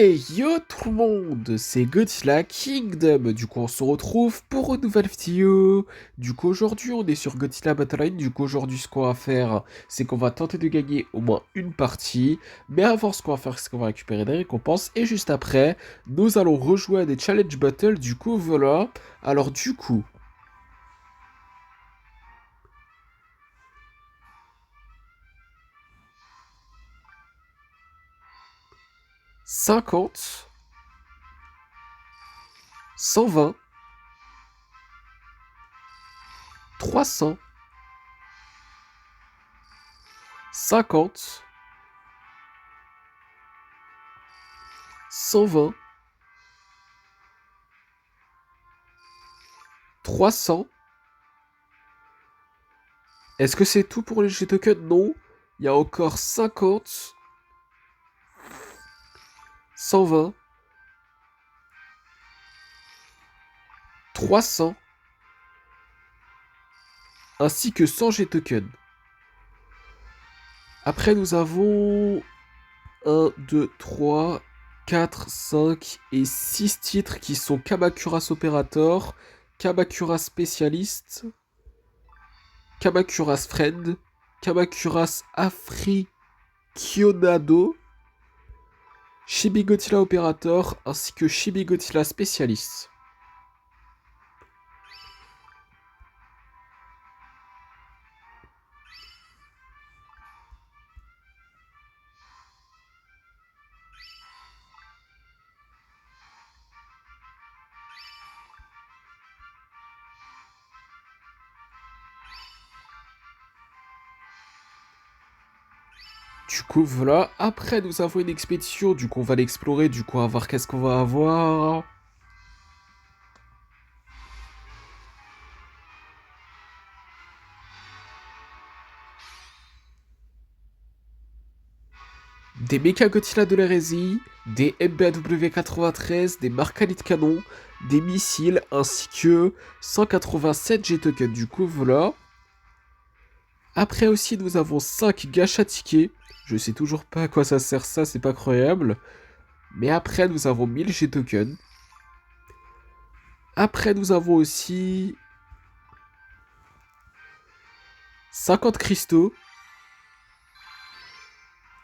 Hey yo tout le monde, c'est Godzilla Kingdom. Du coup, on se retrouve pour une nouvelle vidéo. Du coup, aujourd'hui, on est sur Godzilla Battleline. Du coup, aujourd'hui, ce qu'on va faire, c'est qu'on va tenter de gagner au moins une partie. Mais avant, ce qu'on va faire, c'est qu'on va récupérer des récompenses. Et juste après, nous allons rejouer à des challenge battles. Du coup, voilà. Alors, du coup, 50, 120, 300, 50, 120, 300. Est-ce que c'est tout pour les G-tokens? Non. Il y a encore 50, 120, 300, ainsi que 100 G-tokens. Après, nous avons 1, 2, 3, 4, 5 et 6 titres qui sont Kabakuras Operator, Kabakuras Spécialiste, Kabakuras Friend, Kabakuras Afrikionado, Shibigotila Operator, ainsi que Shibigotila Spécialiste. Du coup, voilà. Après, nous avons une expédition. Du coup, on va l'explorer. Du coup, on va voir qu'est-ce qu'on va avoir. Des Mecha Godzilla de l'hérésie, des MBAW-93, des Marcanites de canon, des missiles, ainsi que 187 G-tokens. Du coup, voilà. Après aussi, nous avons 5 gachas tickets. Je sais toujours pas à quoi ça sert ça, c'est pas croyable. Mais après, nous avons 1000 G-tokens. Après, nous avons aussi 50 cristaux,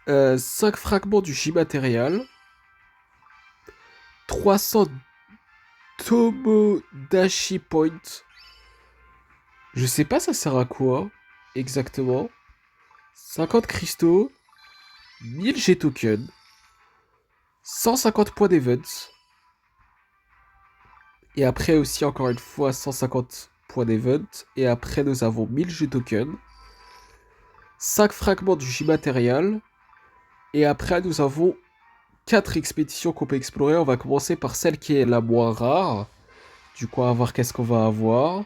5 fragments du J-matériel, 300 Tomodachi Point. Je sais pas ça sert à quoi exactement. 50 cristaux, 1000 G-tokens, 150 points d'event. Et après aussi encore une fois 150 points d'event. Et après nous avons 1000 G-tokens, 5 fragments du J-matériel. Et après nous avons 4 expéditions qu'on peut explorer. On va commencer par celle qui est la moins rare. Du coup, on va voir qu'est-ce qu'on va avoir.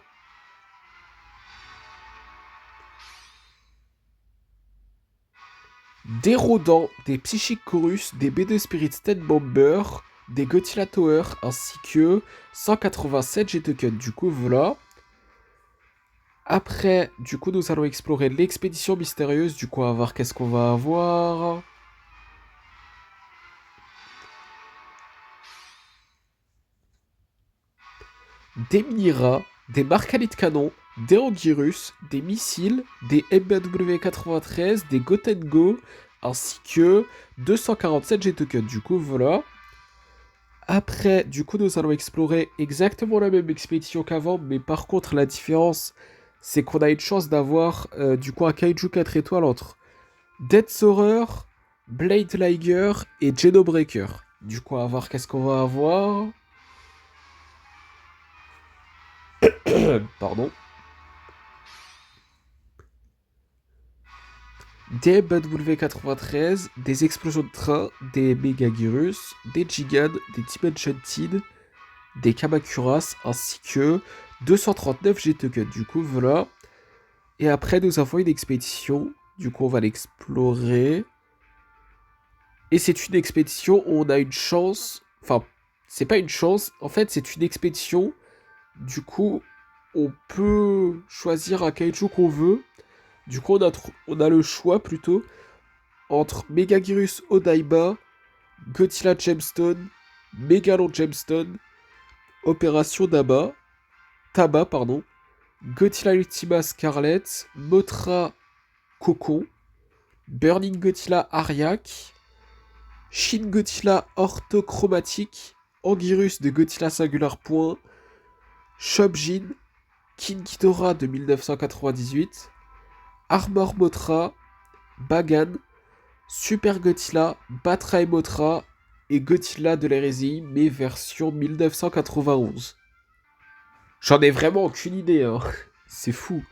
Des Rodents, des Psychic Chorus, des B2 Spirit Stand Bomber, des Godzilla Tower, ainsi que 187 G-tokens. Du coup, voilà. Après, du coup, nous allons explorer l'expédition mystérieuse. Du coup, on va voir qu'est-ce qu'on va avoir. Des Mira, des Marcanites canon, des Anguirus, des missiles, des MBW-93, des Gotengo, ainsi que 247 G-tokens. Du coup, voilà. Après, du coup, nous allons explorer exactement la même expédition qu'avant, mais par contre, la différence, c'est qu'on a une chance d'avoir, du coup, un Kaiju 4 étoiles entre Death's Horror, Blade Liger et Genobreaker. Du coup, on va voir qu'est-ce qu'on va avoir. Pardon. Des BW93, des explosions de train, des Megagirus, des Gigan, des Dimension Tid, des Kamakuras, ainsi que 239 G-tokens. Du coup, voilà. Et après, nous avons une expédition. Du coup, on va l'explorer. Et c'est une expédition où on a une chance. Enfin, c'est pas une chance. En fait, c'est une expédition. Du coup, on peut choisir un kaiju qu'on veut. Du coup, on a le choix plutôt entre Megagirus Odaiba, Godzilla Gemstone, Megalon Gemstone, Opération Taba, pardon, Godzilla Ultima Scarlet, Mothra Cocon, Burning Godzilla Ariak, Shin Godzilla Orthochromatique, Anguirus de Godzilla Singular Point, Shobjin, King Ghidorah de 1998, Armor Mothra, Bagan, Super Godzilla, Batra et Mothra et Godzilla de l'hérésie, mais version 1991. J'en ai vraiment aucune idée, hein. C'est fou.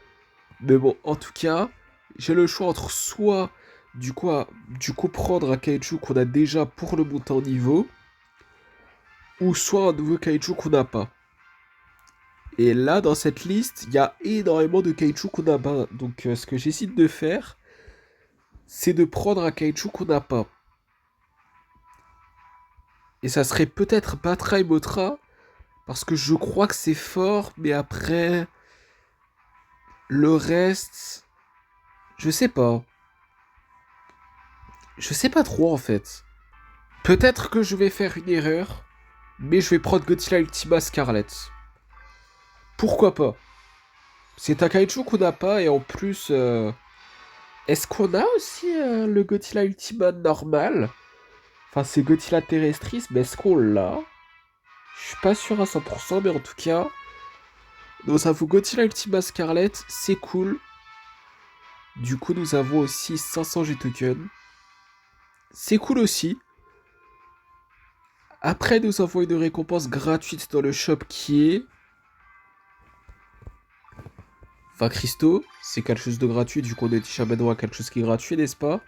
Mais bon, en tout cas, j'ai le choix entre soit du coup prendre un kaiju qu'on a déjà pour le monter en niveau, ou soit un nouveau kaiju qu'on n'a pas. Et là, dans cette liste, il y a énormément de kaiju qu'on n'a pas. Donc, ce que j'hésite de faire, c'est de prendre un kaiju qu'on n'a pas. Et ça serait peut-être Batra et Mothra, parce que je crois que c'est fort, mais après, le reste, je sais pas. Je sais pas trop en fait. Peut-être que je vais faire une erreur, mais je vais prendre Godzilla Ultima Scarlet. Pourquoi pas? C'est un kaiju qu'on n'a pas, et en plus, est-ce qu'on a aussi le Godzilla Ultima normal? Enfin, c'est Godzilla Terrestris, mais est-ce qu'on l'a? Je suis pas sûr à 100%, mais en tout cas, nous avons Godzilla Ultima Scarlet, c'est cool. Du coup, nous avons aussi 500 G-Token. C'est cool aussi. Après, nous avons une récompense gratuite dans le shop qui est... Enfin, Christo, c'est quelque chose de gratuit, du coup on est jamais droit à quelque chose qui est gratuit, n'est-ce pas?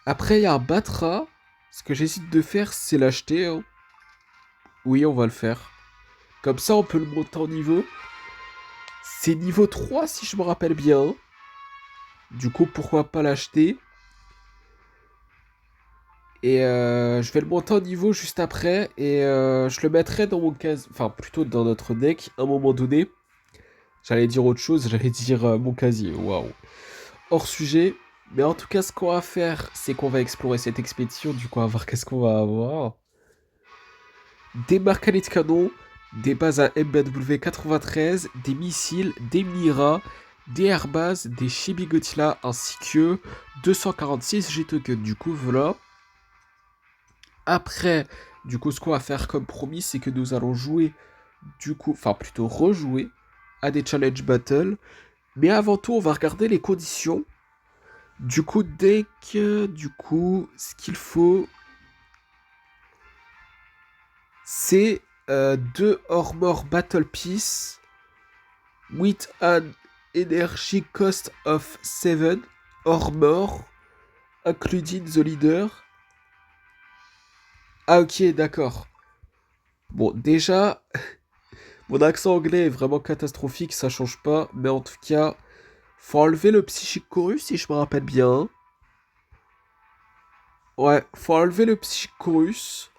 Après, il y a un Batra. Ce que j'hésite de faire, c'est l'acheter, hein. Oui, on va le faire. Comme ça, on peut le monter en niveau. C'est niveau 3, si je me rappelle bien. Du coup, pourquoi pas l'acheter? Et je vais le monter en niveau juste après. Et je le mettrai dans mon casier. Enfin, plutôt dans notre deck, à un moment donné. J'allais dire autre chose, j'allais dire mon casier. Waouh. Hors sujet. Mais en tout cas, ce qu'on va faire, c'est qu'on va explorer cette expédition. Du coup, on va voir qu'est-ce qu'on va avoir. Des marquettes de canon, des bases à MBW 93, des missiles, des Mira, des airbases, des Chibi Godzilla ainsi que 246 G-Token. Du coup, voilà. Après, du coup, ce qu'on va faire comme promis, c'est que nous allons jouer, du coup, enfin plutôt rejouer à des challenge battles. Mais avant tout, on va regarder les conditions. Du coup, deck, du coup, ce qu'il faut, c'est 2 Armor Battle Piece with an energy cost of 7 Armor, including the leader. Ah ok, d'accord. Bon, déjà, mon accent anglais est vraiment catastrophique, ça change pas, mais en tout cas, faut enlever le Psychic Chorus si je me rappelle bien. Ouais, faut enlever le Psychic Chorus.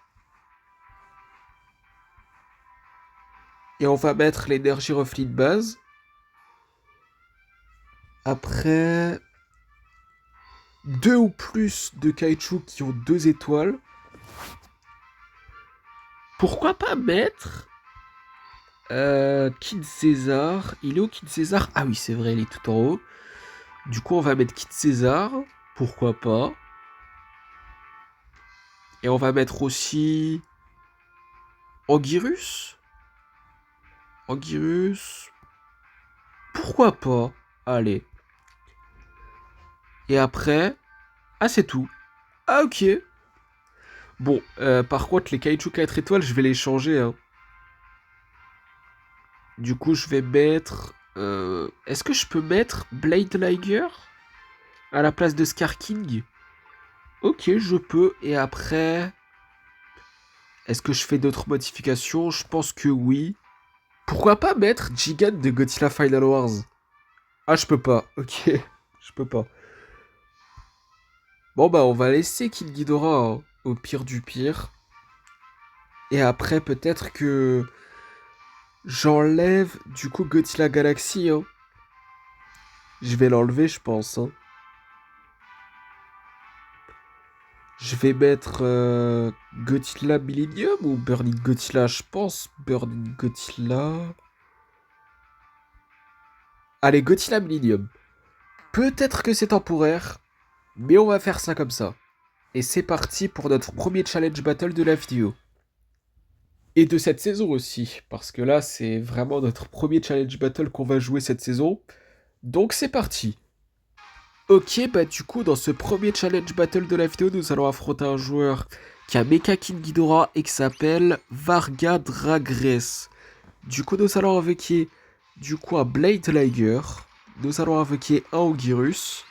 Et on va mettre l'énergie reflet de base. Après, 2 ou plus de kaiju qui ont 2 étoiles. Pourquoi pas mettre Kid César? Il est où Kid César? Ah oui, c'est vrai, il est tout en haut. Du coup, on va mettre Kid César. Pourquoi pas? Et on va mettre aussi Anguirus. Anguirus. Pourquoi pas? Allez. Et après... Ah, c'est tout. Ah, ok. Bon, par contre, les Kaiju 4 étoiles, je vais les changer, hein. Du coup, je vais mettre... Est-ce que je peux mettre Blade Liger à la place de Scar King? Ok, je peux. Et après... Est-ce que je fais d'autres modifications? Je pense que oui. Pourquoi pas mettre Gigan de Godzilla Final Wars? Ah, je peux pas. Ok, je peux pas. Bon, bah, on va laisser Kid Ghidorah, hein, au pire du pire. Et après, peut-être que j'enlève du coup Godzilla Galaxy, hein. Je vais l'enlever, je pense, hein. Je vais mettre Godzilla Millennium ou Burning Godzilla, je pense. Burning Godzilla. Allez, Godzilla Millennium. Peut-être que c'est temporaire, mais on va faire ça comme ça. Et c'est parti pour notre premier challenge battle de la vidéo. Et de cette saison aussi, parce que là c'est vraiment notre premier challenge battle qu'on va jouer cette saison. Donc c'est parti. Ok, bah du coup dans ce premier challenge battle de la vidéo, nous allons affronter un joueur qui a Mecha King Ghidorah et qui s'appelle Varga Dragres. Du coup nous allons invoquer un Blade Liger. Nous allons invoquer un Ogirus.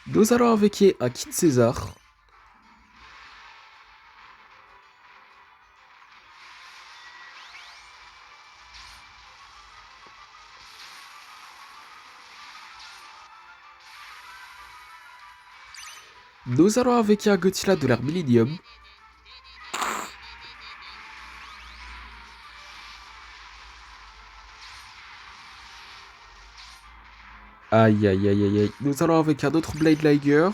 Nous allons invoquer un King César. Nous allons invoquer un Godzilla de l'ère Millennium. Aïe aïe aïe aïe aïe. Nous allons avec un autre Blade Liger.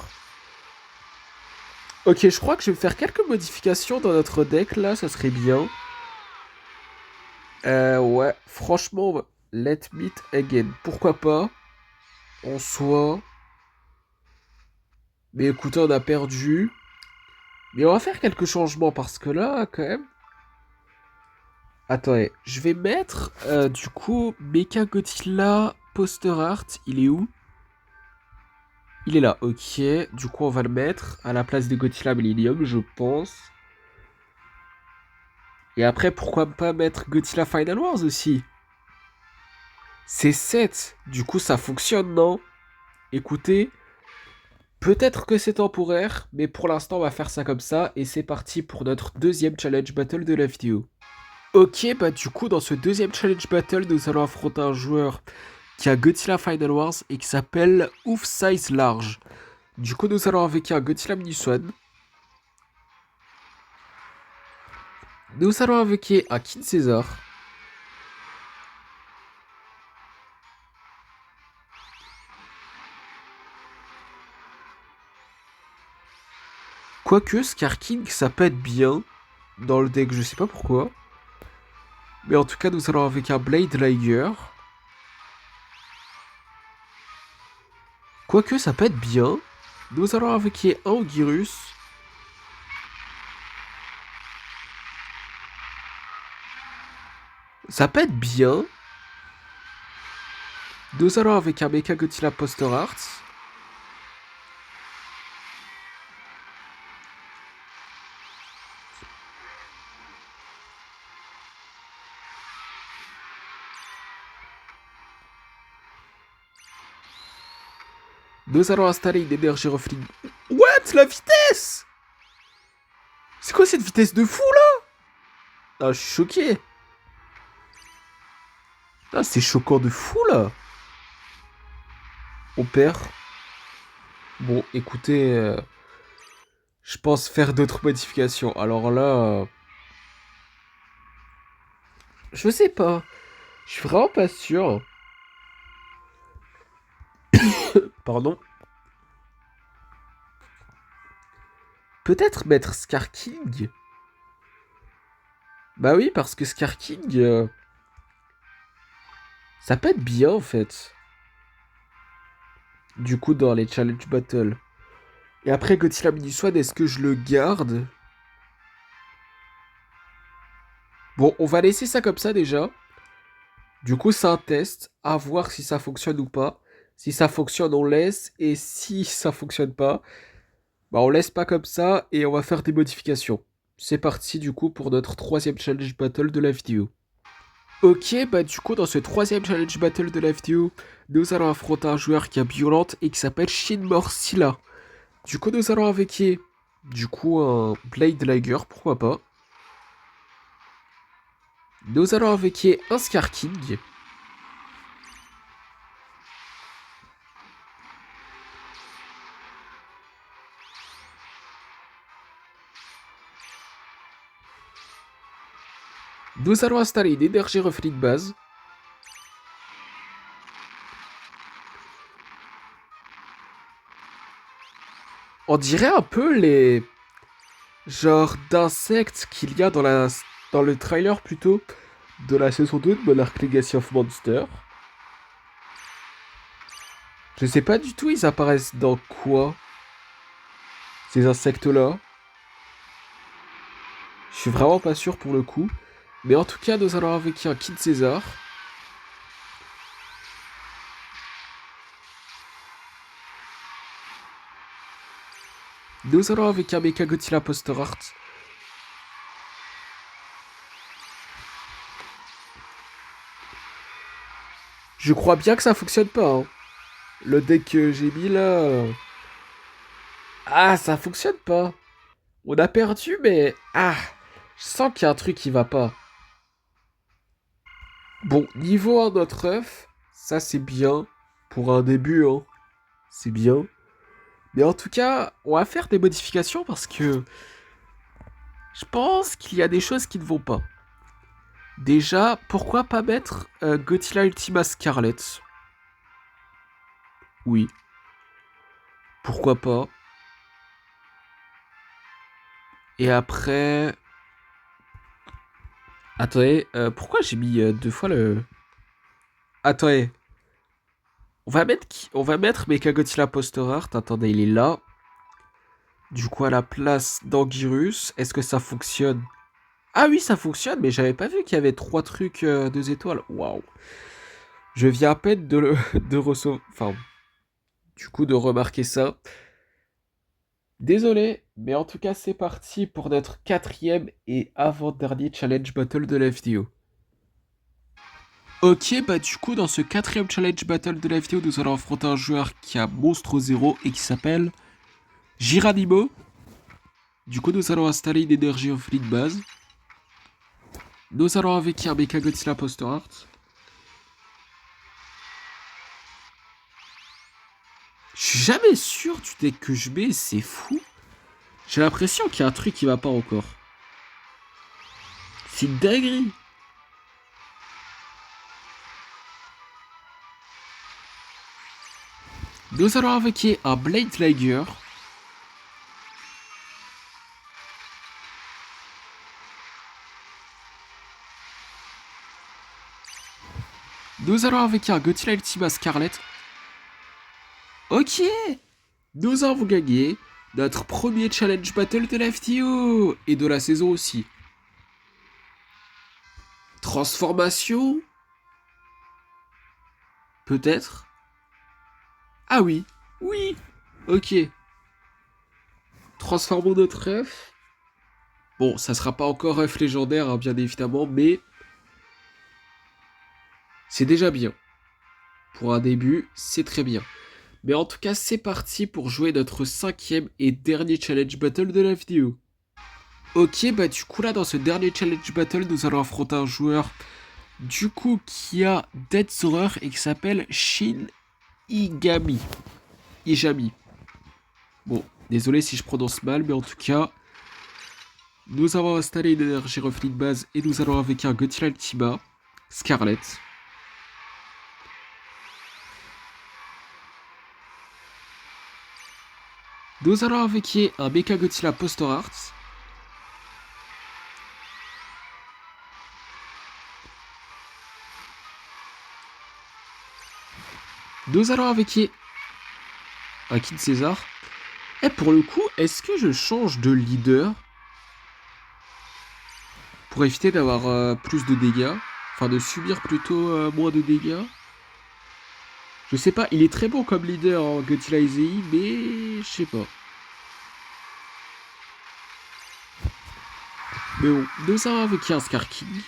Ok, je crois que je vais faire quelques modifications dans notre deck là, ça serait bien. Ouais, franchement, let meet again. Pourquoi pas? En soi. Mais écoutez, on a perdu. Mais on va faire quelques changements parce que là, quand même. Attendez, je vais mettre du coup Mecha Godzilla Poster Art. Il est où? Il est là, ok. Du coup, on va le mettre à la place de Godzilla Millennium, je pense. Et après, pourquoi pas mettre Godzilla Final Wars aussi? C'est 7. Du coup, ça fonctionne, non? Écoutez, peut-être que c'est temporaire, mais pour l'instant, on va faire ça comme ça. Et c'est parti pour notre deuxième challenge battle de la vidéo. Ok, bah du coup, dans ce deuxième challenge battle, nous allons affronter un joueur qui a Godzilla Final Wars et qui s'appelle Ouf Size Large. Du coup, nous allons avec un Godzilla Minuswan. Nous allons invoquer un King César. Quoique Scar King, ça peut être bien dans le deck, je sais pas pourquoi. Mais en tout cas, nous allons avec un Blade Liger. Quoique, ça peut être bien. Nous allons invoquer un Ogirus. Ça peut être bien. Nous allons avec un Mecha Godzilla Poster Art. Nous allons installer une énergie refling. What? La vitesse? C'est quoi cette vitesse de fou là? Ah, je suis choqué. Ah, c'est choquant de fou là. On perd. Bon, écoutez, je pense faire d'autres modifications. Alors là, je sais pas. Je suis vraiment pas sûr. Pardon. Peut-être mettre Scar King. Bah oui, parce que Scar King, ça peut être bien en fait. Du coup, dans les challenge battle. Et après Godzilla Mini-Swan, est-ce que je le garde? Bon, on va laisser ça comme ça déjà. Du coup, c'est un test. À voir si ça fonctionne ou pas. Si ça fonctionne, on laisse. Et si ça fonctionne pas, bah on laisse pas comme ça et on va faire des modifications. C'est parti du coup pour notre troisième challenge battle de la vidéo. Ok, bah du coup dans ce troisième challenge battle de la vidéo, nous allons affronter un joueur qui est violente et qui s'appelle Shinmore Silla. Du coup nous allons invoquer un Blade Liger, pourquoi pas. Nous allons invoquer un Scar King. Nous allons installer une énergie reflet de base. On dirait un peu les genres d'insectes qu'il y a dans le trailer plutôt de la saison 2 de Monarch Legacy of Monsters. Je sais pas du tout, ils apparaissent dans quoi, ces insectes-là. Je suis vraiment pas sûr pour le coup. Mais en tout cas, nous allons avec un Kid César. Nous allons avec un Mecha Godzilla Poster Art. Je crois bien que ça fonctionne pas, hein. Le deck que j'ai mis là. Ah, ça fonctionne pas. On a perdu, mais. Ah, je sens qu'il y a un truc qui va pas. Bon, niveau 1 notre œuf, ça c'est bien. Pour un début, hein. C'est bien. Mais en tout cas, on va faire des modifications parce que je pense qu'il y a des choses qui ne vont pas. Déjà, pourquoi pas mettre Godzilla Ultima Scarlet? Oui, pourquoi pas. Et après... Attendez, pourquoi j'ai mis deux fois le... Attendez, on va mettre Mechagodzilla Poster Art. Attendez, il est là. Du coup, à la place d'Anguirus, est-ce que ça fonctionne? Ah oui, ça fonctionne, mais j'avais pas vu qu'il y avait trois trucs 2 étoiles. Waouh. Je viens à peine de recevoir... Enfin, du coup, de remarquer ça. Désolé, mais en tout cas, c'est parti pour notre quatrième et avant-dernier challenge battle de la vidéo. Ok, bah du coup, dans ce quatrième challenge battle de la vidéo, nous allons affronter un joueur qui a Monstre Zéro et qui s'appelle Giranimo. Du coup, nous allons installer une énergie en de base. Nous allons avec un Mecha Godzilla Poster Art. Je suis jamais sûr du deck que je mets, c'est fou. J'ai l'impression qu'il y a un truc qui va pas encore. C'est une dinguerie. Nous allons invoquer un Blade Tiger. Nous allons invoquer un Godzilla Ultima Scarlet. Ok, nous avons gagné notre premier challenge battle de la vidéo et de la saison aussi. Transformation? Peut-être? Ah oui, oui, ok. Transformons notre œuf. Bon, ça sera pas encore œuf légendaire, hein, bien évidemment, mais c'est déjà bien. Pour un début, c'est très bien. Mais en tout cas, c'est parti pour jouer notre cinquième et dernier challenge battle de la vidéo. Ok, bah du coup là, dans ce dernier challenge battle, nous allons affronter un joueur du coup qui a Death's Horror et qui s'appelle Shin Igami. Ijami. Bon, désolé si je prononce mal, mais en tout cas, nous avons installé une énergie reflet de base et nous allons avec un Godzilla Ultima Scarlet. Nous allons avec un Mecha Godzilla Poster Art. Nous allons avec un Kid César. Et pour le coup, est-ce que je change de leader pour éviter d'avoir plus de dégâts? Enfin, de subir plutôt moins de dégâts. Je sais pas, il est très bon comme leader en Godzilla Izei, mais je sais pas. Mais bon, nous allons avec un Scar King.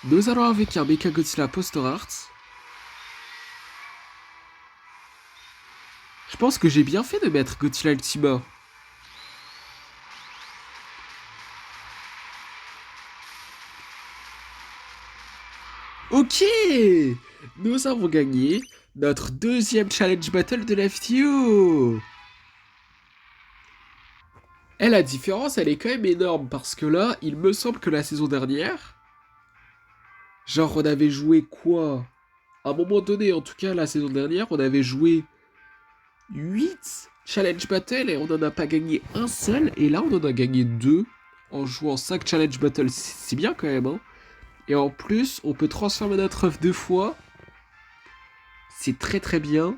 Nous allons avec un Mecha Godzilla Poster Art. Je pense que j'ai bien fait de mettre Godzilla Ultima. Ok, nous avons gagné notre deuxième challenge battle de la vidéo. Et la différence, elle est quand même énorme parce que là, il me semble que la saison dernière, Genre, on avait joué quoi? À un moment donné, en tout cas, la saison dernière, on avait joué 8 Challenge Battle et on n'en a pas gagné un seul. Et là, on en a gagné 2 en jouant 5 Challenge Battle. C'est bien quand même, hein. Et en plus, on peut transformer notre œuf 2 fois. C'est très très bien.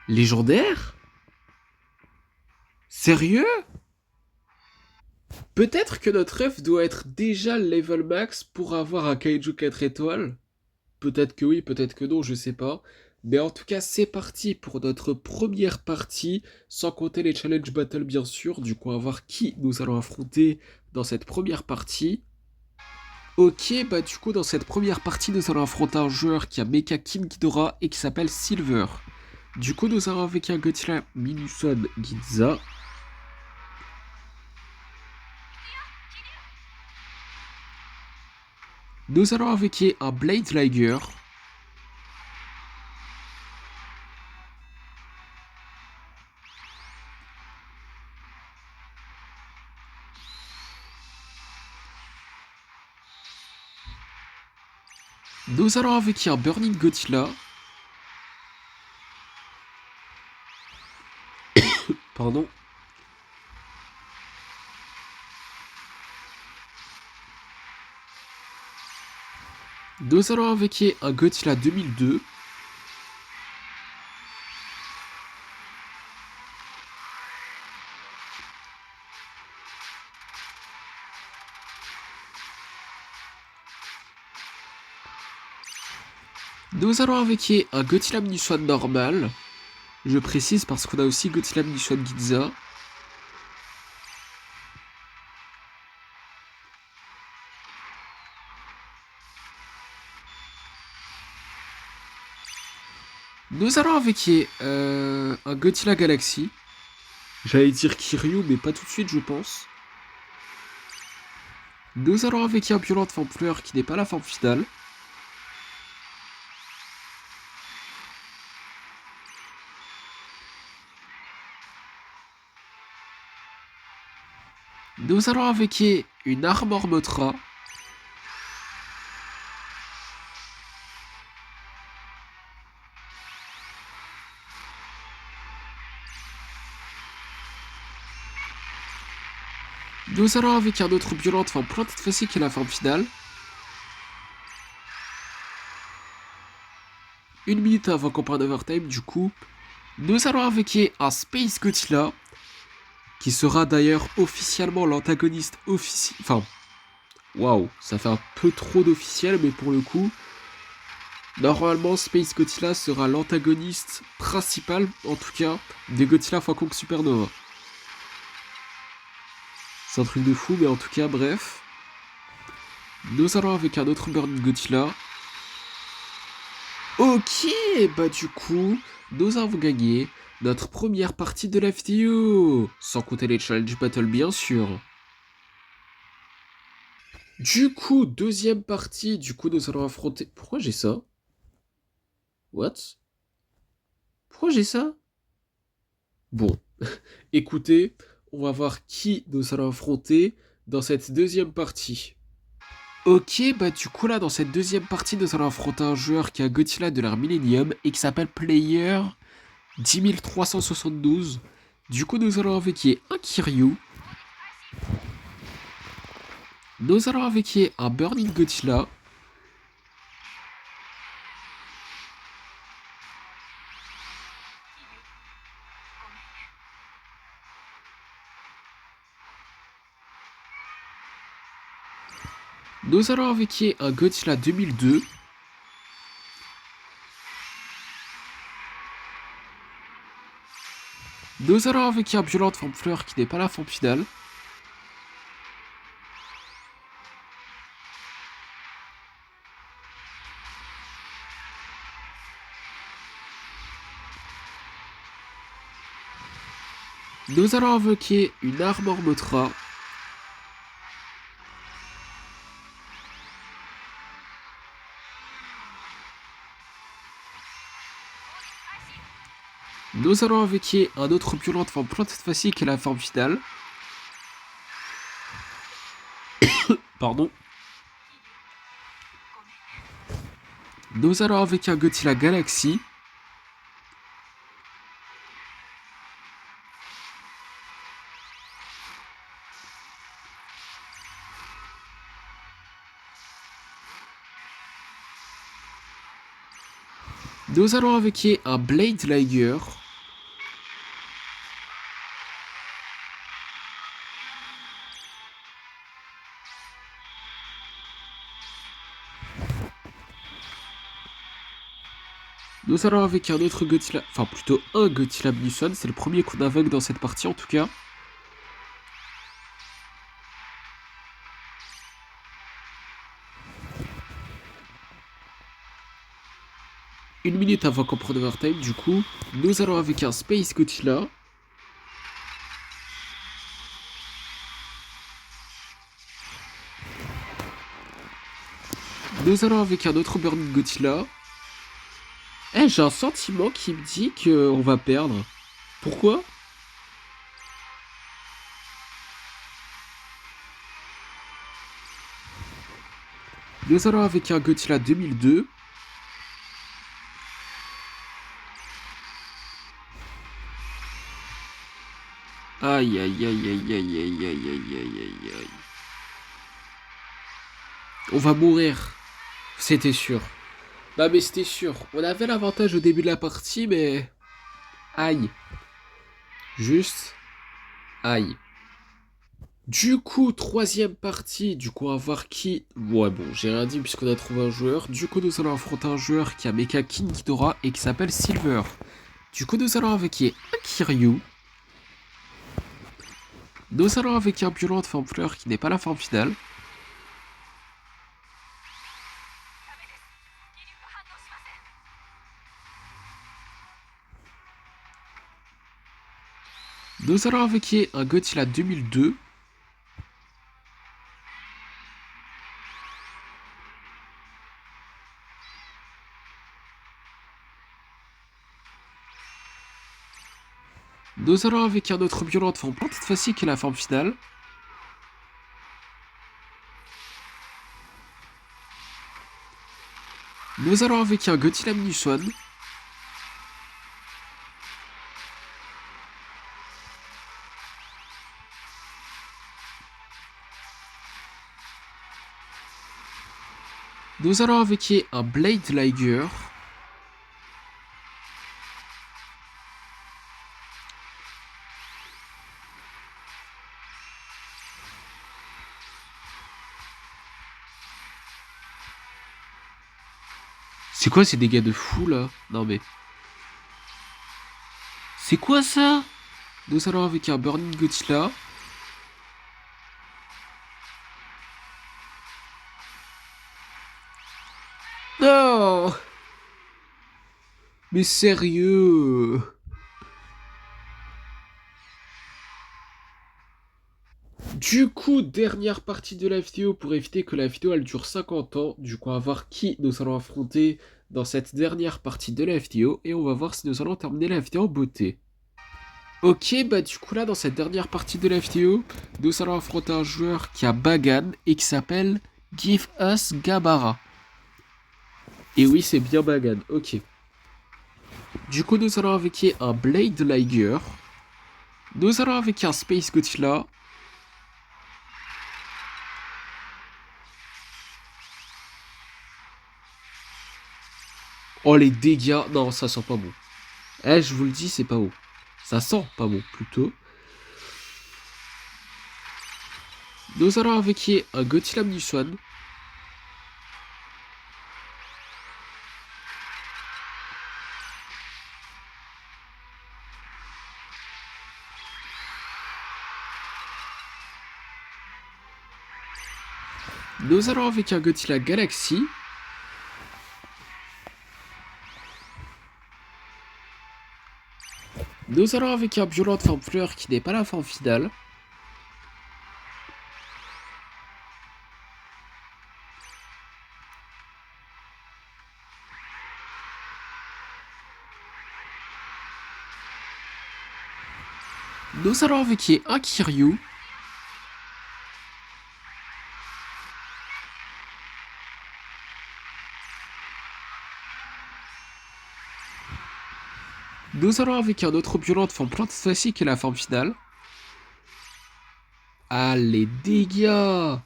Légendaire? Sérieux? Peut-être que notre œuf doit être déjà level max pour avoir un Kaiju 4 étoiles. Peut-être que oui, peut-être que non, je sais pas. Mais en tout cas, c'est parti pour notre première partie, sans compter les challenge battles bien sûr. Du coup, on va voir qui nous allons affronter dans cette première partie. Ok, bah du coup, dans cette première partie, nous allons affronter un joueur qui a Mecha King Ghidorah et qui s'appelle Silver. Du coup, nous allons avec un Godzilla Minuson Ginza. Nous allons avec un Blade Liger. Nous allons avec un Burning Godzilla. Pardon. Nous allons avec un Godzilla 2002. Nous allons avec un Godzilla Minuson normal. Je précise parce qu'on a aussi Godzilla Minuson Ginza. Nous allons avec un Godzilla Galaxy. J'allais dire Kiryu, mais pas tout de suite, je pense. Nous allons avec un Violente Forme Fleur qui n'est pas la forme finale. Nous allons avec une Armor Motra. Nous allons avec un autre Violente Forme Plante cette fois-ci qui est la forme finale. Une minute avant qu'on prenne overtime, du coup. Nous allons avec un Space Godzilla. Qui sera d'ailleurs officiellement l'antagoniste officiel. Enfin, waouh, ça fait un peu trop d'officiel, mais pour le coup, normalement, Space Godzilla sera l'antagoniste principal, en tout cas, des Godzilla x Kong Supernova. C'est un truc de fou, mais en tout cas, bref. Nous allons avec un autre Burning Godzilla. Ok, bah du coup, nous avons gagné notre première partie de la vidéo. Sans compter les challenge battle, bien sûr. Du coup, deuxième partie, du coup, nous allons affronter... Pourquoi j'ai ça? What? Pourquoi j'ai ça? Bon, écoutez, on va voir qui nous allons affronter dans cette deuxième partie. Ok, bah du coup là, dans cette deuxième partie, nous allons affronter un joueur qui a Godzilla de l'ère Millennium et qui s'appelle Player 10372. Du coup, nous allons avec un Kiryu. Nous allons avec un Burning Godzilla. Nous allons avec un Godzilla 2002. Nous allons avec un Violente Forme Fleur qui n'est pas la forme finale. Nous allons invoquer une Armor Motra. Nous allons invoquer un autre Violente Forme Plante cette fois-ci qui est la forme finale. Pardon. Nous allons avec un Godzilla Galaxy. Nous allons avec un Blade Liger. Nous allons avec un autre Godzilla, enfin plutôt un Godzilla Mnuson, c'est le premier qu'on invoque dans cette partie en tout cas. Une minute avant qu'on prenne overtime, du coup, nous allons avec un Space Godzilla. Nous allons avec un autre Burning Godzilla. Eh, j'ai un sentiment qui me dit qu'on va perdre. Pourquoi? Nous allons avec un Godzilla 2002. Aïe aïe aïe aïe aïe aïe aïe aïe aïe aïe aïe. On va mourir. C'était sûr. Non mais c'était sûr. On avait l'avantage au début de la partie, mais... Aïe. Juste... Aïe. Du coup, troisième partie. Du coup, on va voir qui... Ouais, bon, j'ai rien dit puisqu'on a trouvé un joueur. Du coup, nous allons affronter un joueur qui a Mecha King Ghidorah et qui s'appelle Silver. Du coup, nous allons avec un Kiryu. Nous allons avec un Violent de forme fleur qui n'est pas la forme finale. Nous allons avec un Godzilla 2002. Nous allons avec un autre Violent de forme plante cette fois-ci qui est la forme finale. Nous allons avec un Godzilla Mnuson. Nous allons avec un Blade Liger. C'est quoi ces dégâts de fou là? Non mais... C'est quoi ça? Nous allons avec un Burning Godzilla. Non! Mais sérieux? Du coup, dernière partie de la vidéo pour éviter que la vidéo elle dure 50 ans. Du coup, on va voir qui nous allons affronter dans cette dernière partie de la vidéo. Et on va voir si nous allons terminer la vidéo en beauté. Ok, bah du coup là, dans cette dernière partie de la vidéo, nous allons affronter un joueur qui a Bagan et qui s'appelle Give Us Gabara. Et oui, c'est bien Bagan, ok. Du coup, nous allons avec un Blade Liger. Nous allons avec un Space Godzilla. Oh, les dégâts. Non, ça sent pas bon. Eh, je vous le dis, c'est pas bon. Ça sent pas bon, plutôt. Nous allons avec un Godzilla Mnuson. Nous allons avec un Godzilla Galaxy. Nous allons avec un Violent de forme fleur qui n'est pas la forme finale. Nous allons avec un Kiryu. Nous allons avec un autre biolent de forme plante cette fois-ci qui est la forme finale. Ah, les dégâts!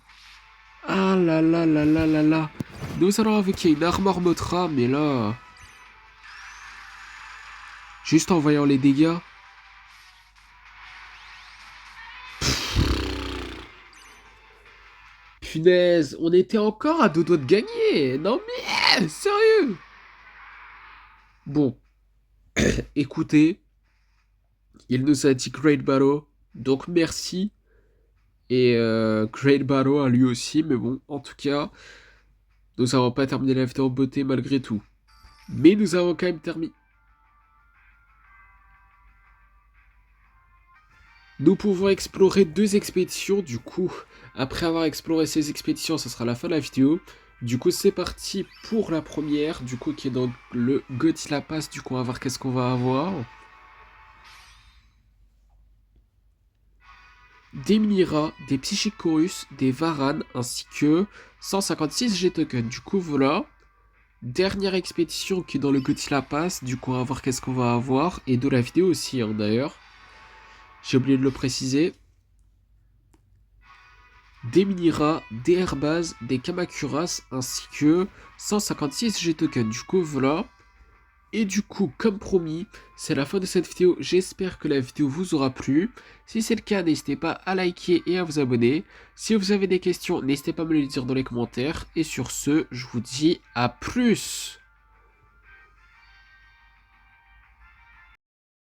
Ah là là là là là là! Nous allons avec une armor motra, mais là... Juste en voyant les dégâts... Punaise, on était encore à deux doigts de gagner! Non mais... Sérieux! Bon, écoutez, il nous a dit Great Battle, donc merci. Et Great Battle à lui aussi, mais bon, en tout cas, nous n'avons pas terminé la vidéo en beauté malgré tout. Mais nous avons quand même terminé. Nous pouvons explorer deux expéditions, du coup, après avoir exploré ces expéditions, ça sera la fin de la vidéo. Du coup, c'est parti pour la première, du coup, qui est dans le Godzilla Pass, du coup, on va voir qu'est-ce qu'on va avoir. Des Minira, des Psychicorus, des Varan, ainsi que 156 G-Tokens. Du coup, voilà. Dernière expédition qui est dans le Godzilla Pass, du coup on va voir qu'est-ce qu'on va avoir, et de la vidéo aussi hein, d'ailleurs. J'ai oublié de le préciser. Des Minira, des Airbaz, des Kamakuras, ainsi que 156 G-Tokens. Du coup voilà. Et du coup, comme promis, c'est la fin de cette vidéo. J'espère que la vidéo vous aura plu. Si c'est le cas, n'hésitez pas à liker et à vous abonner. Si vous avez des questions, n'hésitez pas à me les dire dans les commentaires. Et sur ce, je vous dis à plus.